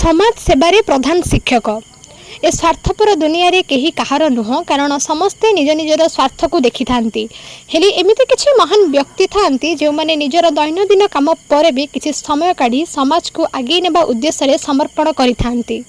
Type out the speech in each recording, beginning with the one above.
समाज सेवारे प्रधान शिक्षक ए स्वार्थपर दुनिया रे केही कहार नुह कारण समस्ते निज निजर स्वार्थ को देखि थांती हेली एमिति किछि महान व्यक्ति थांती जो माने निजर दैनंदिन काम पर भी किछि समय काढी समाज को आगे नेबा उद्देश्य रे समर्पण करि थांती।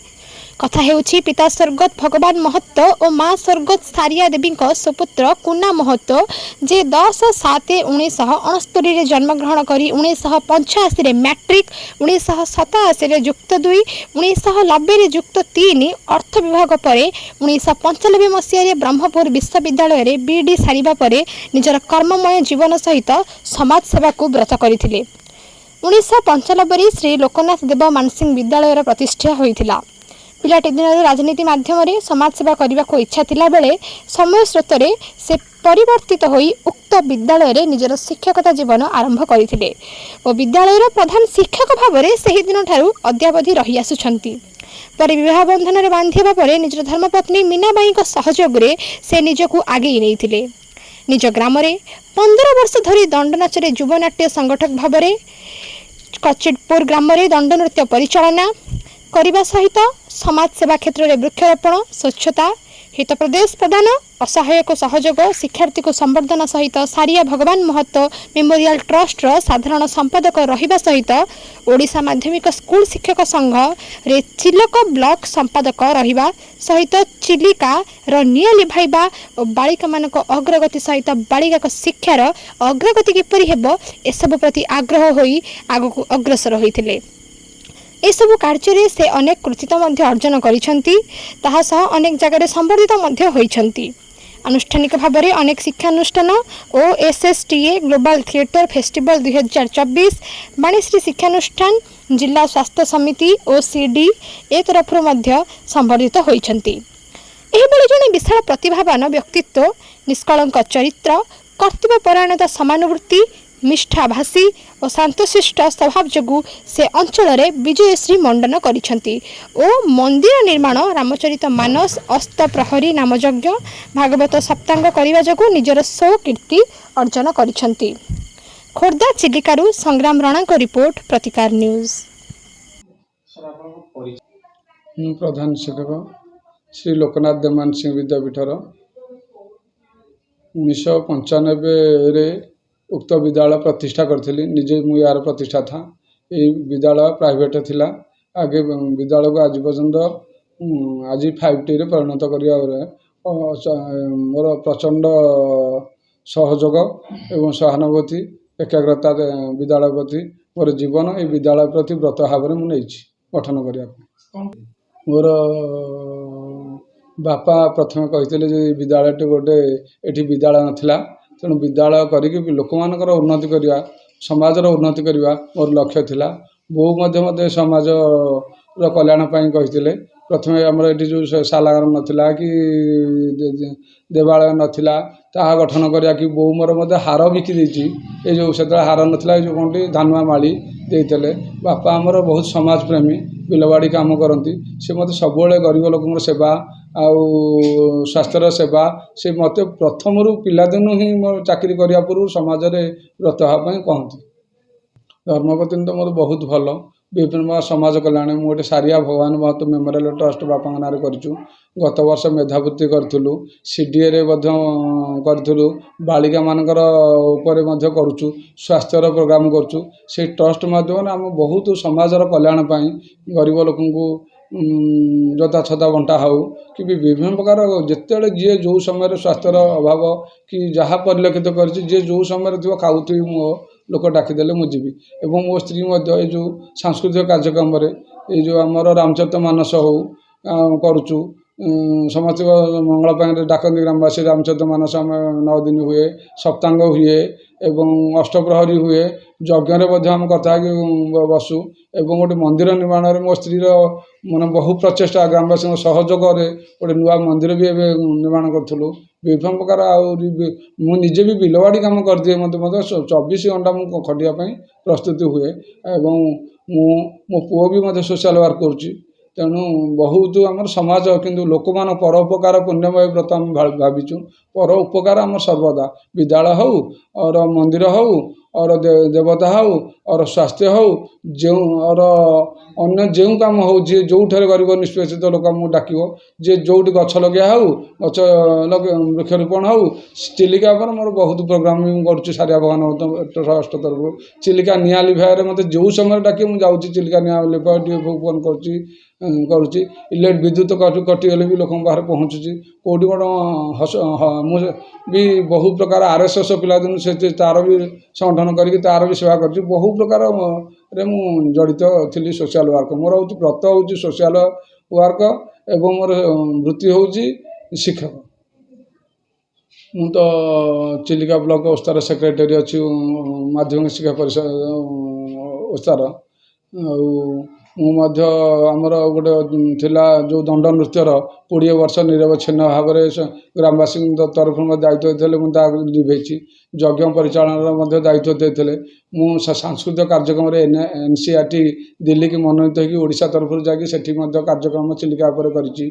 कथा हेउछि पिता स्वर्गत भगवान महत्व और माँ स्वर्गत सारिया देवी सुपुत्र कुना महत्व जे 10/7/1969 जन्मग्रहण करी 1985 मैट्रिक 1987 युक्त 2 1990 युक्त 3 अर्थ विभाग पर 1995 मसीह ब्रह्मपुर विश्वविद्यालय बीडी सारिबा परे निजर कर्ममय जीवन सहित समाज सेवा को व्रत करथिले। 1995 श्री लोकनाथ देव मानसिंह विद्यालय प्रतिष्ठा होइथिला। पिलाटी दिन राजनीति माध्यम समाज सेवा करने को इच्छा थिला बेले समय स्रोत से परिवर्तित होई उक्त विद्यालय रे निजर शिक्षकता जीवन आरंभ करथिले और विद्यालय प्रधान शिक्षक भाव में सही दिन ठारू अद्यावधि रही आसुछंती। पर विवाह बंधन रे बांधिबा परे निजर धर्मपत्नी मीनाबाई सहयोग रे से निजको आगे नहीं निज ग्राम रे 15 वर्ष धरी दंडनाच युवनाट्य संगठक भाव में कचिटपुर ग्राम रे दंड नृत्य परिचालना करने सहित समाज सेवा क्षेत्र में वृक्षरोपण स्वच्छता हित प्रदेश प्रदान असहायक सहयोग शिक्षार्थी को संवर्धन सहित सारिया भगवान महत्व मेमोरियल ट्रस्ट साधारण संपादक रहिबा सहित ओडिशा माध्यमिक स्कूल शिक्षक संघ रे चिलक ब्लॉक संपादक रहिबा सहित चिलिका रो निया लिभाइबा और बालिका मानक अग्रगति सहित बालिका शिक्षार अग्रगति किपरि हेबो एसबु प्रति आग्रह होई आगको अग्रसर होइथिले। एसबु कार्य से अनेक कृतित्व अर्जन कर अनेक जगह संबर्धित आनुष्ठानिक भाव में अनेक शिक्षानुष्ठान OSSTA global theatre festival 2024 Vanishri शिक्षानुष्ठान जिला स्वास्थ्य समिति OCD ए तरफ संबर्धित होती। जड़े विशाल प्रतिभावान व्यक्तित्व निष्कलंक चरित्र कर्तव्यपरायणता समानुवृत्ति मिष्ठा भाषी और शांतशिष्ट स्वभाव जोगु से अंचल रे विजयश्री मंडन करिसंती ओ मंदिर निर्माण रामचरित मानस अस्त प्रहरी नामयज्ञ भागवत सप्तांग करने जोगु निजर सौ कीर्ति अर्जन करिसंती। खोर्धा चिलिकारु संग्राम राणा को रिपोर्ट प्रतिकार न्यूज। प्रधान शिक्षक श्री लोकनाथ देव मानसिंह विद्यापीठर 1995 उक्त विद्यालय प्रतिष्ठा करी निजे मु यार प्रतिष्ठा था। ये विद्यालय प्राइवेट थिला आगे विद्यालय को आज पर्यंत आज 5T रे परिणत करिया मोर प्रचंड सहयोग एवं सहानुभूति एकाग्रता विद्यालय प्रति मोर जीवन ये विद्यालय प्रति व्रत भाव में मुझे गठन करने मोर बापा प्रथम कही विद्यालय गोटे ये विद्यालय नाला तेणु विद्यालय करी लोक मानकर उन्नति करवा समाजर उन्नति करवा मोर लक्ष्य थिला। बो मध्य समाज कल्याण कही प्रथम आमर ये जो शालागार नाला कि देवालय नाला ता गठन करा कि बो मोर हार बिकी ये जो से हार नाला जो कौन धानुआ माली देते बापा आमर बहुत समाज प्रेमी बिलवाड़ी काम करती से मत सब गरीब लोक सेवा आउ स्वास्थ्यर सेवा से मत प्रथम पिलादिन ही मोर चाकरी करने पूर्व समाज में व्रत हाँपाई कहती। धर्मपत्नी तो मोर बहुत भल विभिन्न समाज कल्याण मुझे सारिया भगवान महत्व मेमोरियल ट्रस्ट बापा ना करूँ गत वर्ष मेधावृत्ति करूँ CDA रे करूँ बालिका मानकर करूँ स्वास्थ्यर प्रोग्राम करूँ से ट्रस्ट माध्यम आम बहुत समाजर कल्याण गरीब लोक जता छता बंटा हो कि विभिन्न प्रकार जिते जी जो समय स्वास्थ्यर अभाव कि जहाँ परिलक्षित कर जो समय थी खाऊथी मो लोक डाकिदेले मुझी एवं मो स्त्री ये जो सांस्कृतिक कार्यक्रम ये जो आमर रामचरित मानस हो करुचु समस्त मंगल डाकती ग्रामवासी रामचरित मानस आम 9 दिन हुए सप्तांग हुए एवं अष्टप्रहरी हुए यज्ञ आम कथा बसु एवं गोटे मंदिर निर्माण में मो स्त्री मन बहु प्रचेषा ग्रामवासी सहयोग गोटे नुआ मंदिर भी निर्माण करूँ विभिन्न प्रकार मुझे भी बिलवाड़ी काम कर दिए मत 24 घंटा मुझे खटियापी प्रस्तुति हुए एवं मो पुओ भी मत सोशल वर्क करुच्ची तेणु बहुत आम समाज किंतु लोक मान परोपकार पुण्यमय व्रत आम भाविचु पर उपकार आम सर्वदा विद्यालय हो और मंदिर हो ଦେବତା ହେଉ ଅର ସ୍ୱାସ୍ଥ୍ୟ ହେଉ ଯେଉଁ ଅର ଅନ୍ୟ ଯେଉଁ କାମ ହେଉ ଯିଏ ଯେଉଁଠାରେ ଗରିବ ନିଷ୍ପେଷିତ ଲୋକ ଆମକୁ ଡାକିବ, ଯିଏ ଯେଉଁଠି ଗଛ ଲଗେଇବା ହେଉ ଗଛ ବୃକ୍ଷରୋପଣ ହେଉ। ଚିଲିକା ଉପରେ ମୋର ବହୁତ ପ୍ରୋଗ୍ରାମ ମୁଁ କରୁଛି ସାରିଆ ଭଗବାନ ଟ୍ରଷ୍ଟ ତରଫରୁ। ଚିଲିକା ନିଆଁ ଲିଭାଇବାରେ ମୋତେ ଯେଉଁ ସମୟରେ ଡାକିବ ମୁଁ ଯାଉଛି ଚିଲିକା ନିଆଁ ଲିଭାଇବା ଟିକେ ଫୋନ୍ କରୁଛି ବିଦ୍ୟୁତ କଟିଗଲେ ବି ଲୋକଙ୍କ ପାଖରେ ପହଞ୍ଚୁଛି। କେଉଁଠି କ'ଣ ମୁଁ ବି ବହୁ ପ୍ରକାର RSS ପିଲାଦିନୁ ତା'ର ବି ସଂଗଠନ କରିକି ତା'ର ବି ସେବା କରିଛି। ବହୁ ପ୍ରକାରରେ ମୁଁ ଜଡ଼ିତ ଥିଲି ସୋସିଆଲ ୱାର୍କ। ମୋର ହେଉଛି ବ୍ରତ ହେଉଛି ସୋସିଆଲ ୱାର୍କ ଏବଂ ମୋର ବୃତ୍ତି ହେଉଛି ଶିକ୍ଷକ। ମୁଁ ତ ଚିଲିକା ବ୍ଲକ ଓସ୍ତାର ସେକ୍ରେଟାରୀ ଅଛି ମାଧ୍ୟମିକ ଶିକ୍ଷା ପରିଷଦ ଓସ୍ତାର। ଆଉ ମୁଁ ମଧ୍ୟ ଆମର ଗୋଟେ ଥିଲା ଯେଉଁ ଦଣ୍ଡ ନୃତ୍ୟର 20 ବର୍ଷ ନିରବଚ୍ଛିନ୍ନ ଭାବରେ ଗ୍ରାମବାସୀଙ୍କ ତରଫରୁ ମଧ୍ୟ ଦାୟିତ୍ୱ ଦେଇଥିଲେ, ମୁଁ ତାହାକୁ ଲିଭେଇଛି। ଯଜ୍ଞ ପରିଚାଳନାର ମଧ୍ୟ ଦାୟିତ୍ୱ ଦେଇଥିଲେ। ମୁଁ ସାଂସ୍କୃତିକ କାର୍ଯ୍ୟକ୍ରମରେ NCERT ଦିଲ୍ଲୀକି ମନୋନୀତ ହୋଇକି ଓଡ଼ିଶା ତରଫରୁ ଯାଇକି ସେଠି ମଧ୍ୟ କାର୍ଯ୍ୟକ୍ରମ ଚିଲିକା ଉପରେ କରିଛି।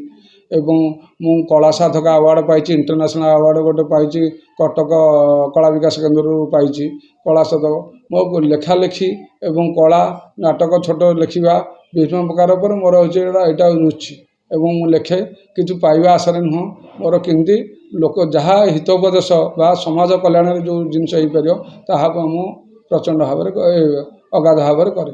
ଏବଂ ମୁଁ କଳା ସାଧକ ଆୱାର୍ଡ଼ ପାଇଛି, ଇଣ୍ଟରନ୍ୟାସନାଲ ଆୱାର୍ଡ଼ ଗୋଟେ ପାଇଛି, କଟକ କଳା ବିକାଶ କେନ୍ଦ୍ରରୁ ପାଇଛି କଳା ସାଧକ। ମୋ ଲେଖାଲେଖି ଏବଂ କଳା ନାଟକ ଛୋଟ ଲେଖିବା ବିଭିନ୍ନ ପ୍ରକାର ଉପରେ ମୋର ହେଉଛି ଏଇଟା ରୁଚି। ଏବଂ ମୁଁ ଲେଖେ କିନ୍ତୁ ପାଇବା ଆଶାରେ ନୁହଁ, ମୋର କେମିତି ଲୋକ ଯାହା ହିତୋପଦେଶ ବା ସମାଜ କଲ୍ୟାଣରେ ଯେଉଁ ଜିନିଷ ହେଇପାରିବ ତାହାକୁ ମୁଁ ପ୍ରଚଣ୍ଡ ଭାବରେ ଅଗାଧ ଭାବରେ କରେ।